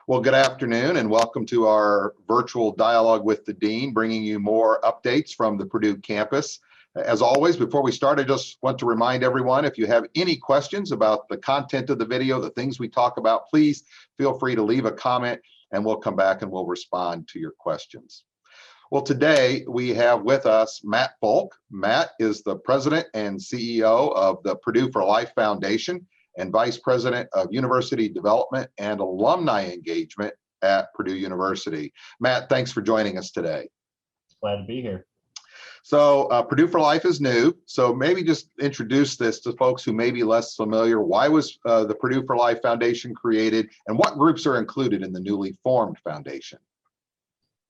Well, good afternoon and welcome to our virtual dialogue with the Dean, bringing you more updates from the Purdue campus. As always, before we start, I just want to remind everyone, if you have any questions about the content of the video, the things we talk about, please feel free to leave a comment and we'll come back and we'll respond to your questions. Well, today we have with us Matt Folk. Matt is the president and CEO of the Purdue for Life Foundation and Vice President of University Development and Alumni Engagement at Purdue University. Matt, thanks for joining us today. Glad to be here. So Purdue for Life is new, so maybe just introduce this to folks who may be less familiar. Why was the Purdue for Life Foundation created, and what groups are included in the newly formed foundation?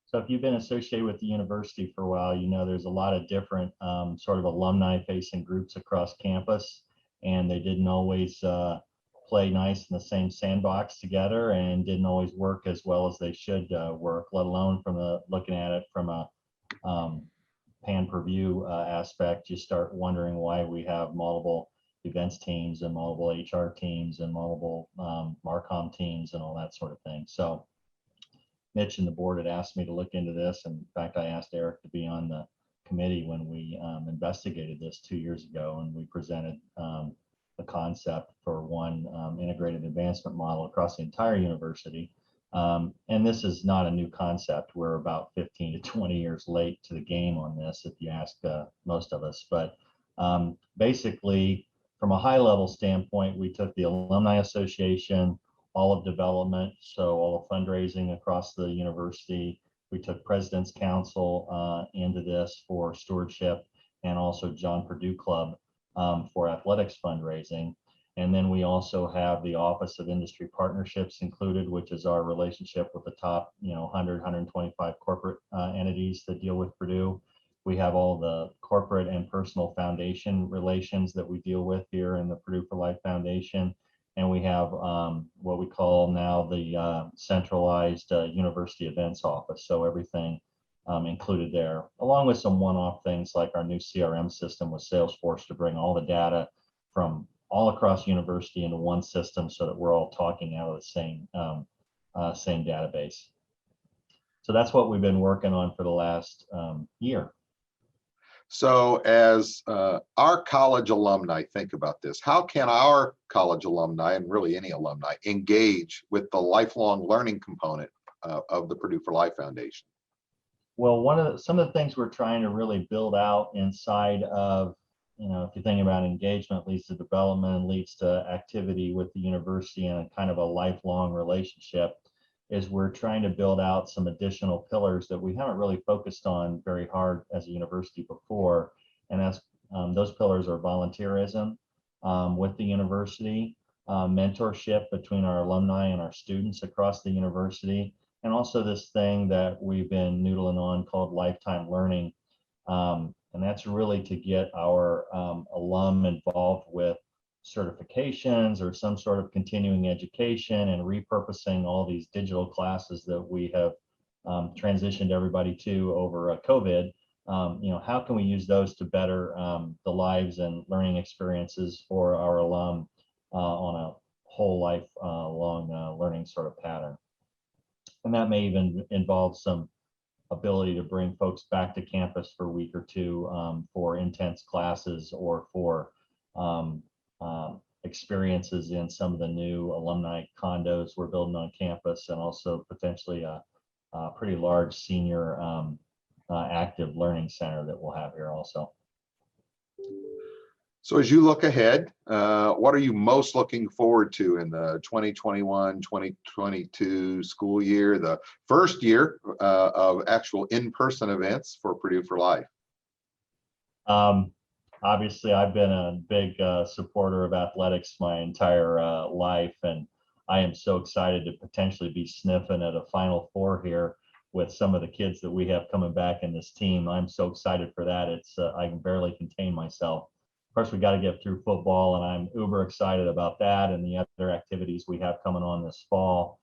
So if you've been associated with the university for a while, you know there's a lot of different sort of alumni-facing groups across campus, and they didn't always play nice in the same sandbox together and didn't always work as well as they should work, let alone from looking at it from a pan-per-view aspect. You start wondering why we have multiple events teams and multiple HR teams and multiple Marcom teams and all that sort of thing. So Mitch and the board had asked me to look into this. And in fact, I asked Eric to be on the committee when we investigated this 2 years ago, and we presented the concept for one integrated advancement model across the entire university. And this is not a new concept. We're about 15 to 20 years late to the game on this, if you ask most of us. But basically, from a high level standpoint, we took the Alumni Association, all of development, so all of fundraising across the university. We took President's Council into this for stewardship, and also John Purdue Club for athletics fundraising. And then we also have the Office of Industry Partnerships included, which is our relationship with the top 100, 125 corporate entities that deal with Purdue. We have all the corporate and personal foundation relations that we deal with here in the Purdue for Life Foundation. And we have what we call now the centralized university events office. So everything included there, along with some one-off things like our new CRM system with Salesforce to bring all the data from all across university into one system so that we're all talking out of the same database. So that's what we've been working on for the last year. So as our college alumni think about this, how can our college alumni, and really any alumni, engage with the lifelong learning component of the Purdue for Life Foundation? Well, some of the things we're trying to really build out inside of, if you think about engagement leads to development, leads to activity with the university and a kind of a lifelong relationship, is we're trying to build out some additional pillars that we haven't really focused on very hard as a university before. And that's those pillars are volunteerism with the university, mentorship between our alumni and our students across the university, and also this thing that we've been noodling on called lifetime learning. And that's really to get our alum involved with certifications or some sort of continuing education and repurposing all these digital classes that we have transitioned everybody to over COVID. How can we use those to better the lives and learning experiences for our alum on a whole life long learning sort of pattern? And that may even involve some ability to bring folks back to campus for a week or two for intense classes or for experiences in some of the new alumni condos we're building on campus, and also potentially a pretty large senior active learning center that we'll have here also. So as you look ahead, what are you most looking forward to in the 2021-2022 school year, the first year of actual in-person events for Purdue for Life? Obviously, I've been a big supporter of athletics my entire life, and I am so excited to potentially be sniffing at a Final Four here with some of the kids that we have coming back in this team. I'm so excited for that. I can barely contain myself. Of course, we got to get through football, and I'm uber excited about that and the other activities we have coming on this fall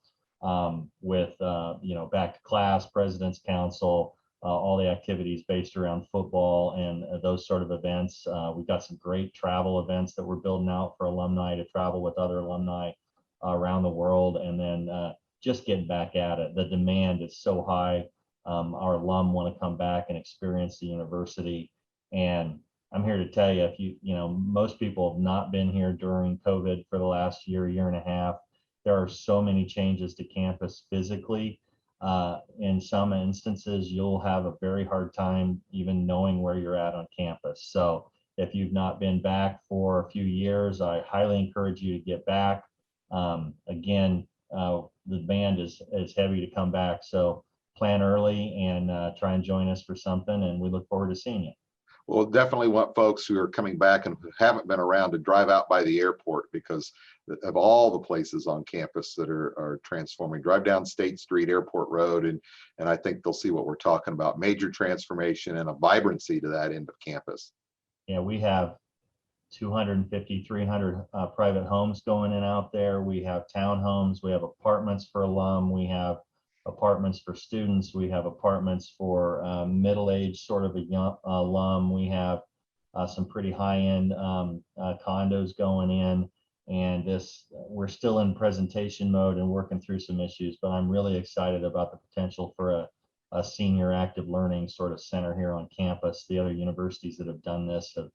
with back to class, President's Council, all the activities based around football and those sort of events. We've got some great travel events that we're building out for alumni to travel with other alumni around the world, and then just getting back at it. The demand is so high. Our alum want to come back and experience the university. And I'm here to tell you, if most people have not been here during COVID for the last year, year and a half. There are so many changes to campus physically. In some instances, you'll have a very hard time even knowing where you're at on campus. So if you've not been back for a few years, I highly encourage you to get back. Again, the demand is heavy to come back. So plan early and try and join us for something. And we look forward to seeing you. We'll definitely want folks who are coming back and haven't been around to drive out by the airport, because of all the places on campus that are transforming. Drive down State Street, Airport Road, and I think they'll see what we're talking about. Major transformation and a vibrancy to that end of campus. Yeah, we have 250, 300 private homes going in out there. We have townhomes, we have apartments for alum, we have apartments for students, we have apartments for middle-aged sort of a young alum. We have some pretty high-end condos going in, and we're still in presentation mode and working through some issues, but I'm really excited about the potential for a senior active learning sort of center here on campus. The other universities that have done this have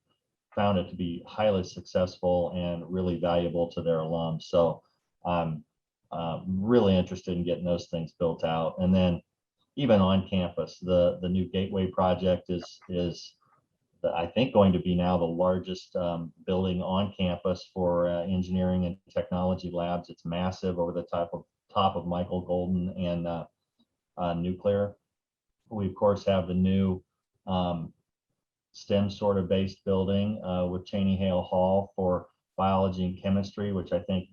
found it to be highly successful and really valuable to their alums. So I'm really interested in getting those things built out. And then even on campus, the new Gateway project is I think going to be now the largest building on campus for engineering and technology labs. It's massive, over the top of Michael Golden and nuclear. We of course have the new STEM sort of based building with Cheney Hale Hall for biology and chemistry, which I think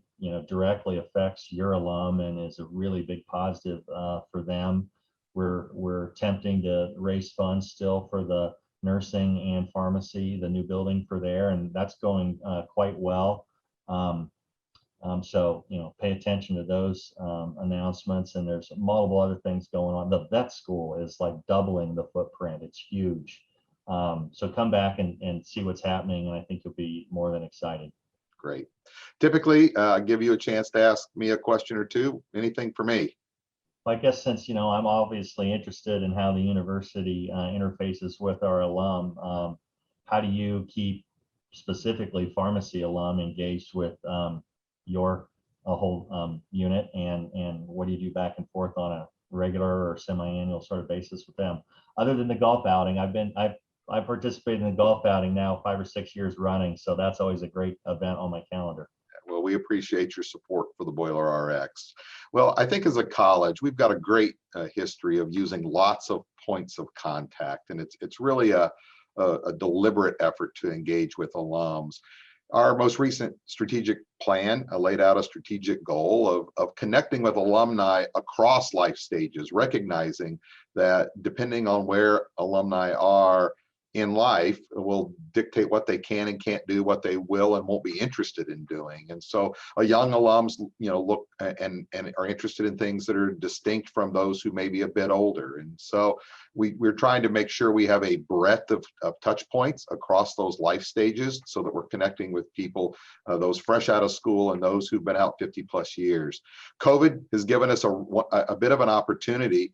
directly affects your alum and is a really big positive for them. We're attempting to raise funds still for the nursing and pharmacy, the new building for there, and that's going quite well. So pay attention to those announcements, and there's multiple other things going on. The vet school is like doubling the footprint. It's huge. So come back and see what's happening, and I think you'll be more than excited. Great. Typically, give you a chance to ask me a question or two. Anything for me? I guess since I'm obviously interested in how the university interfaces with our alum, how do you keep specifically pharmacy alum engaged with your whole unit, and what do you do back and forth on a regular or semi-annual sort of basis with them? Other than the golf outing, I participated in the golf outing now 5 or 6 years running, so that's always a great event on my calendar. Well, we appreciate your support for the Boiler RX. Well, I think as a college, we've got a great history of using lots of points of contact, and it's really a deliberate effort to engage with alums. Our most recent strategic plan laid out a strategic goal of connecting with alumni across life stages, recognizing that depending on where alumni are in life will dictate what they can and can't do, what they will and won't be interested in doing. And so young alums, look and are interested in things that are distinct from those who may be a bit older. And so we're trying to make sure we have a breadth of touch points across those life stages, so that we're connecting with people, those fresh out of school and those who've been out 50 plus years. COVID has given us a bit of an opportunity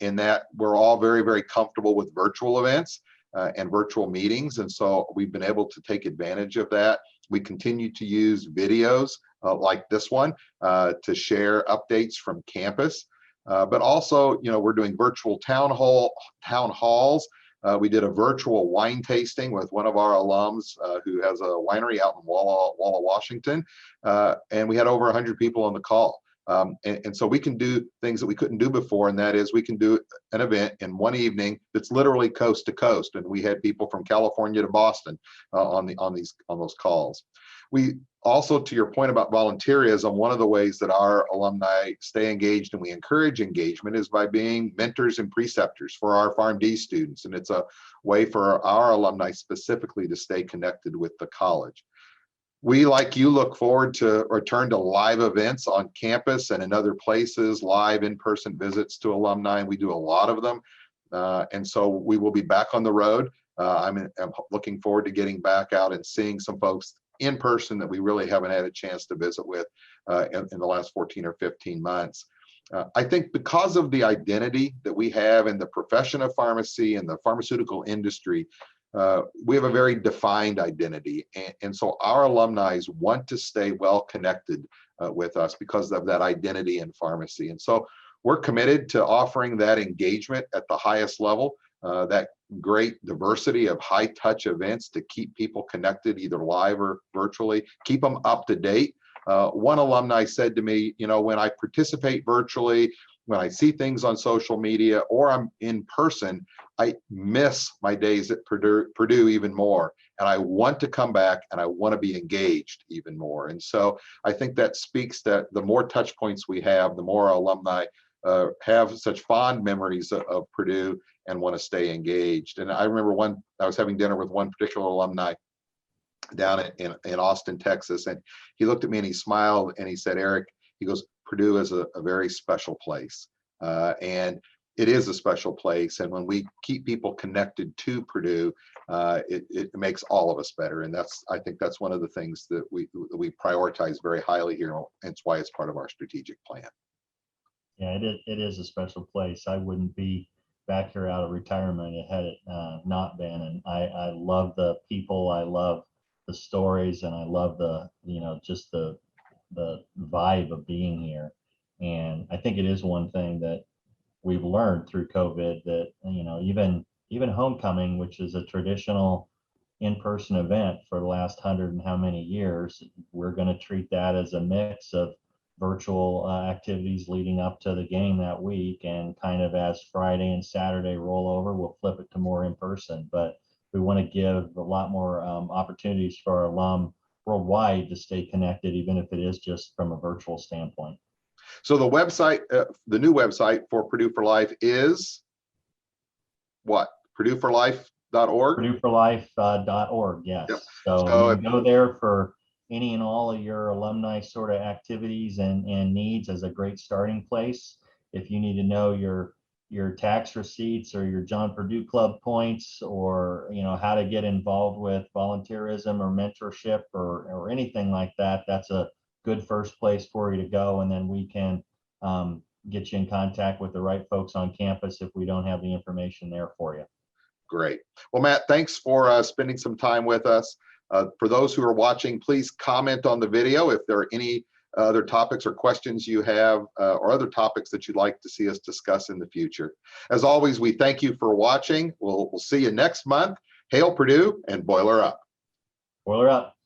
in that we're all very, very comfortable with virtual events and virtual meetings. And so we've been able to take advantage of that. We continue to use videos like this one to share updates from campus. But also, we're doing virtual town halls. We did a virtual wine tasting with one of our alums who has a winery out in Walla, Washington. And we had over 100 people on the call. And so we can do things that we couldn't do before, and that is we can do an event in one evening that's literally coast to coast. And we had people from California to Boston on those calls. We also, to your point about volunteerism, one of the ways that our alumni stay engaged and we encourage engagement is by being mentors and preceptors for our PharmD students. And it's a way for our alumni specifically to stay connected with the college. We, like you, look forward to return to live events on campus and in other places, live in-person visits to alumni, and we do a lot of them. And so we will be back on the road. I'm looking forward to getting back out and seeing some folks in person that we really haven't had a chance to visit with in the last 14 or 15 months. I think because of the identity that we have in the profession of pharmacy and the pharmaceutical industry, we have a very defined identity. And so our alumni want to stay well connected with us because of that identity in pharmacy. And so we're committed to offering that engagement at the highest level, that great diversity of high touch events to keep people connected either live or virtually, keep them up to date. One alumni said to me, you know, when I participate virtually, when I see things on social media or I'm in person, I miss my days at Purdue even more. And I want to come back and I want to be engaged even more. And so I think that speaks that the more touch points we have, the more alumni have such fond memories of Purdue and want to stay engaged. And I remember I was having dinner with one particular alumni down in Austin, Texas. And he looked at me and he smiled and he said, Eric, he goes, Purdue is a very special place. And it is a special place. And when we keep people connected to Purdue, it makes all of us better. And I think that's one of the things that we prioritize very highly here. And it's why it's part of our strategic plan. Yeah, it is a special place. I wouldn't be back here out of retirement had it not been. And I love the people, I love the stories, and I love just the vibe of being here. And I think it is one thing that we've learned through COVID that, even homecoming, which is a traditional in-person event for the last 100 and how many years, we're going to treat that as a mix of virtual activities leading up to the game that week, and kind of as Friday and Saturday roll over, we'll flip it to more in person. But we want to give a lot more opportunities for our alum worldwide to stay connected, even if it is just from a virtual standpoint. So the website, the new website for Purdue for Life is what? PurdueForLife.org? PurdueForLife.org, yes. Yep. So you can go there for any and all of your alumni sort of activities and needs as a great starting place. If you need to know your tax receipts or your John Purdue Club points, or how to get involved with volunteerism or mentorship or anything like that, that's a good first place for you to go. And then we can get you in contact with the right folks on campus if we don't have the information there for you. Great. Well, Matt, thanks for spending some time with us. For those who are watching, please comment on the video if there are any other topics or questions you have, or other topics that you'd like to see us discuss in the future. As always, we thank you for watching. We'll see you next month. Hail Purdue and Boiler Up. Boiler up.